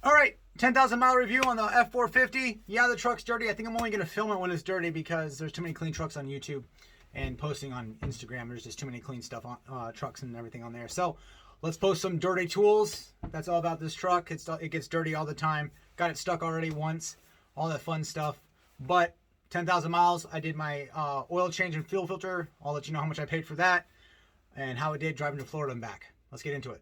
All right, 10,000 mile review on the F450. Yeah, the truck's dirty. I think I'm only going to film it when it's dirty because there's too many clean trucks on YouTube and posting on Instagram. There's just too many clean stuff on trucks and everything on there. So let's post some dirty tools. That's all about this truck. It gets dirty all the time. Got it stuck already once. All that fun stuff. But 10,000 miles, I did my oil change and fuel filter. I'll let you know how much I paid for that and how it did driving to Florida and back. Let's get into it.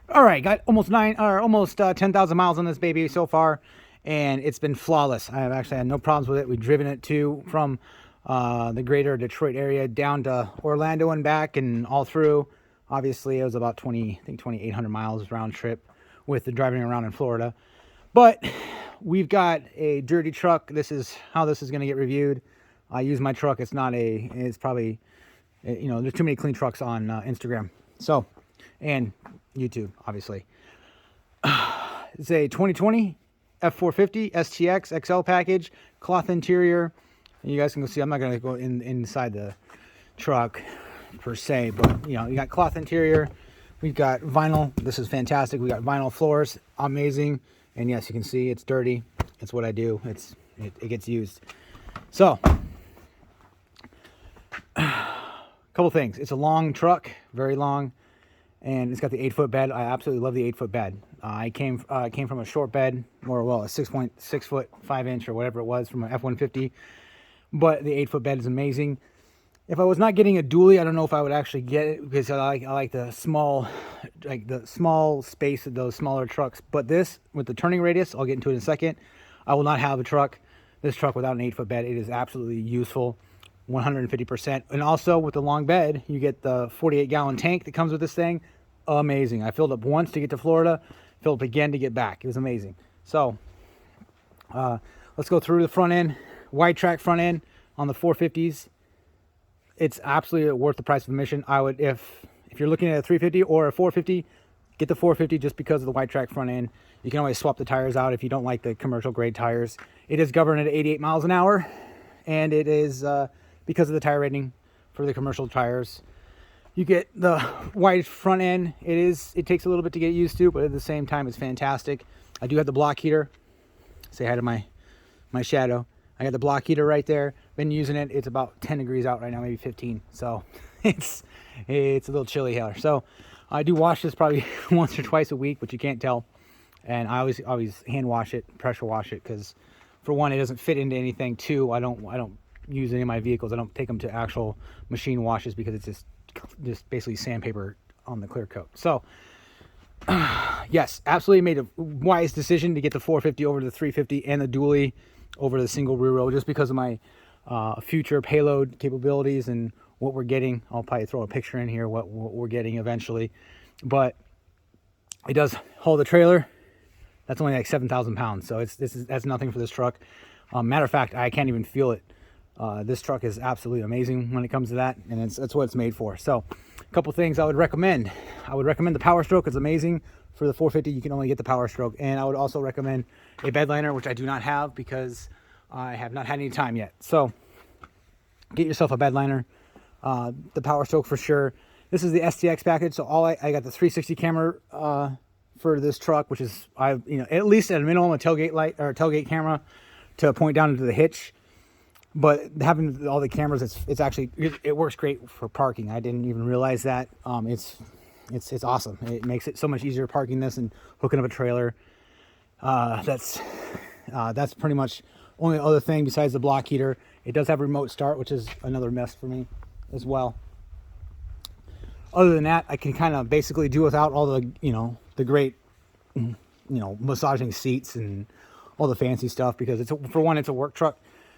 All right, got almost 10,000 miles on this baby so far, and it's been flawless. I have actually had no problems with it. We've driven it from the greater Detroit area down to Orlando and back, and all through. Obviously, it was about 2,800 miles round trip with the driving around in Florida. But we've got a dirty truck. This is how this is going to get reviewed. I use my truck. It's probably, there's too many clean trucks on Instagram. So, and YouTube, obviously. It's a 2020 F450 STX XL package, cloth interior. And you guys can go see. I'm not going to go inside the truck per se, but you got cloth interior. We've got vinyl. This is fantastic. We got vinyl floors, amazing. And yes, you can see it's dirty. It's what I do. It gets used. So, couple things. It's a long truck, very long. And it's got the 8-foot bed. I absolutely love the 8-foot bed. I came from a short bed, a 6.6 foot 5 inch or whatever it was from an F150. But the 8-foot bed is amazing. If I was not getting a dually, I don't know if I would actually get it because I like the small space of those smaller trucks. But this with the turning radius, I'll get into it in a second. I will not have this truck without an 8-foot bed. It is absolutely useful. 150%. And also with the long bed, you get the 48-gallon tank that comes with this thing. Amazing. I filled up once to get to Florida, filled up again to get back. It was amazing. So let's go through the front end. Wide track front end on the 450s. It's absolutely worth the price of admission. I would, if you're looking at a 350 or a 450, get the 450 just because of the wide track front end. You can always swap the tires out if you don't like the commercial grade tires. It is governed at 88 miles an hour, and it is because of the tire rating for the commercial tires. You get the wide front end. It takes a little bit to get used to, but at the same time, it's fantastic. I do have the block heater. Say hi to my shadow. I got the block heater right there. Been using it. It's about 10 degrees out right now, maybe 15. So it's a little chilly here. So I do wash this probably once or twice a week, but you can't tell. And I always hand wash it, pressure wash it, because for one, it doesn't fit into anything. Two, I don't use any of my vehicles. I don't take them to actual machine washes because it's just basically sandpaper on the clear coat. So yes, absolutely made a wise decision to get the 450 over to the 350 and the dually over the single rear row just because of my future payload capabilities and what we're getting. I'll probably throw a picture in here what we're getting eventually, but it does hold the trailer. That's only like 7,000 pounds, so that's nothing for this truck. Matter of fact, I can't even feel it. This truck is absolutely amazing when it comes to that, and that's what it's made for. So a couple things I would recommend. I would recommend the Power Stroke. It's amazing. For the 450, you can only get the Power Stroke. And I would also recommend a bed liner, which I do not have because I have not had any time yet. So get yourself a bed liner. The Power Stroke for sure. This is the STX package. So I got the 360 camera for this truck, which is at least at a minimum a tailgate light or a tailgate camera to point down into the hitch. But having all the cameras, it works great for parking. I didn't even realize that. It's awesome. It makes it so much easier parking this and hooking up a trailer. That's pretty much only other thing besides the block heater. It does have remote start, which is another mess for me as well. Other than that, I can kind of basically do without all the the great massaging seats and all the fancy stuff because for one, it's a work truck.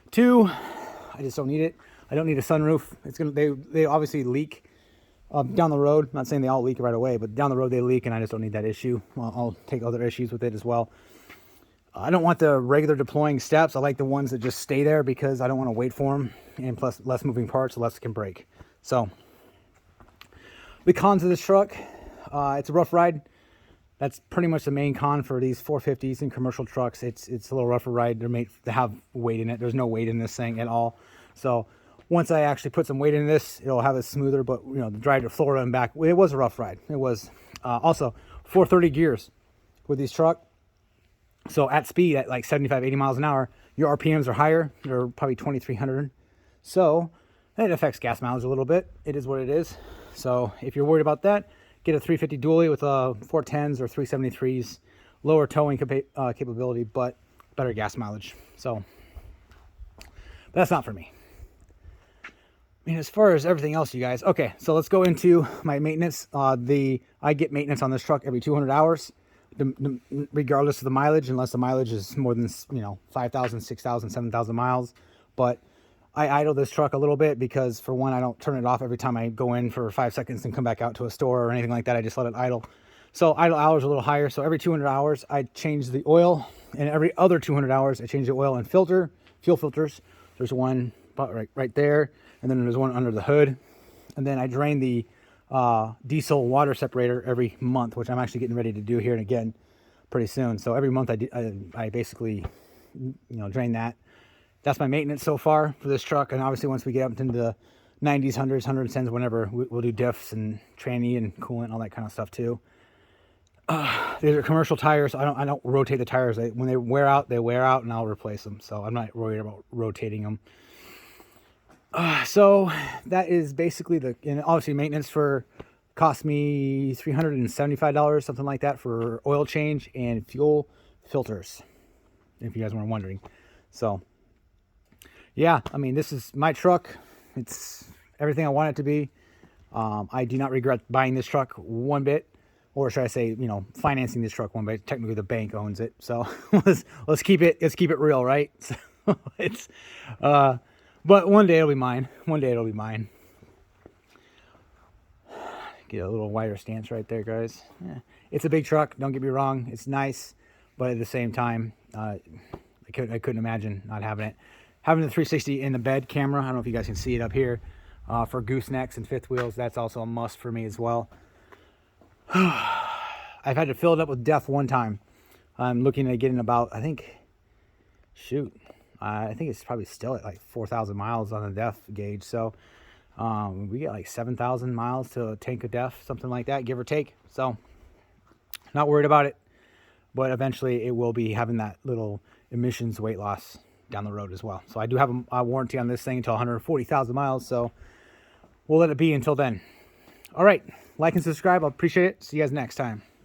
Two, I just don't need it. I don't need a sunroof. They obviously leak down the road. I'm not saying they all leak right away, but down the road they leak, and I just don't need that issue. I'll take other issues with it as well. I don't want the regular deploying steps. I like the ones that just stay there because I don't want to wait for them, and plus less moving parts, less can break. So The cons of this truck, it's a rough ride. That's pretty much the main con for these 450s and commercial trucks. It's a little rougher ride. They're made to have weight in it. There's no weight in this thing at all. So once I actually put some weight in this, it'll have it smoother. But you know, the drive to Florida and back, it was a rough ride. It was also 430 gears with these truck. So at speed, at like 75, 80 miles an hour, your RPMs are higher. They're probably 2,300. So it affects gas mileage a little bit. It is what it is. So if you're worried about that, get a 350 dually with a 410s or 373s, lower towing capability, but better gas mileage. So but that's not for me. I mean, as far as everything else, you guys, okay, so let's go into my maintenance. I get maintenance on this truck every 200 hours, regardless of the mileage, unless the mileage is more than, you know, 5,000, 6,000, 7,000 miles. But I idle this truck a little bit because, for one, I don't turn it off every time I go in for 5 seconds and come back out to a store or anything like that. I just let it idle. So idle hours are a little higher. So every 200 hours, I change the oil, and every other 200 hours, I change the oil and fuel filters. There's one right there, and then there's one under the hood. And then I drain the diesel water separator every month, which I'm actually getting ready to do here and again pretty soon. So every month I basically, you know, drain that. That's my maintenance so far for this truck. And obviously once we get up into the 90s, 100s, 110s, whenever, we'll do diffs and tranny and coolant and all that kind of stuff too. These are commercial tires. I don't rotate the tires. When they wear out, and I'll replace them. So I'm not worried about rotating them. So that is basically and obviously maintenance cost me $375, something like that, for oil change and fuel filters, if you guys weren't wondering. So yeah, I mean, this is my truck. It's everything I want it to be. I do not regret buying this truck one bit, or should I say, you know, financing this truck one bit. Technically, the bank owns it, so let's keep it real, right? So it's, but one day it'll be mine. One day it'll be mine. Get a little wider stance right there, guys. Yeah. It's a big truck. Don't get me wrong. It's nice, but at the same time, I couldn't imagine not having it. Having the 360 in the bed camera, I don't know if you guys can see it up here, for goosenecks and fifth wheels, that's also a must for me as well. I've had to fill it up with DEF one time. I'm looking at getting about, I think it's probably still at like 4,000 miles on the DEF gauge. So we get like 7,000 miles to a tank of DEF, something like that, give or take. So not worried about it, but eventually it will be having that little emissions weight loss down the road as well. So I do have a warranty on this thing until 140,000 miles. So we'll let it be until then. All right. Like and subscribe. I appreciate it. See you guys next time.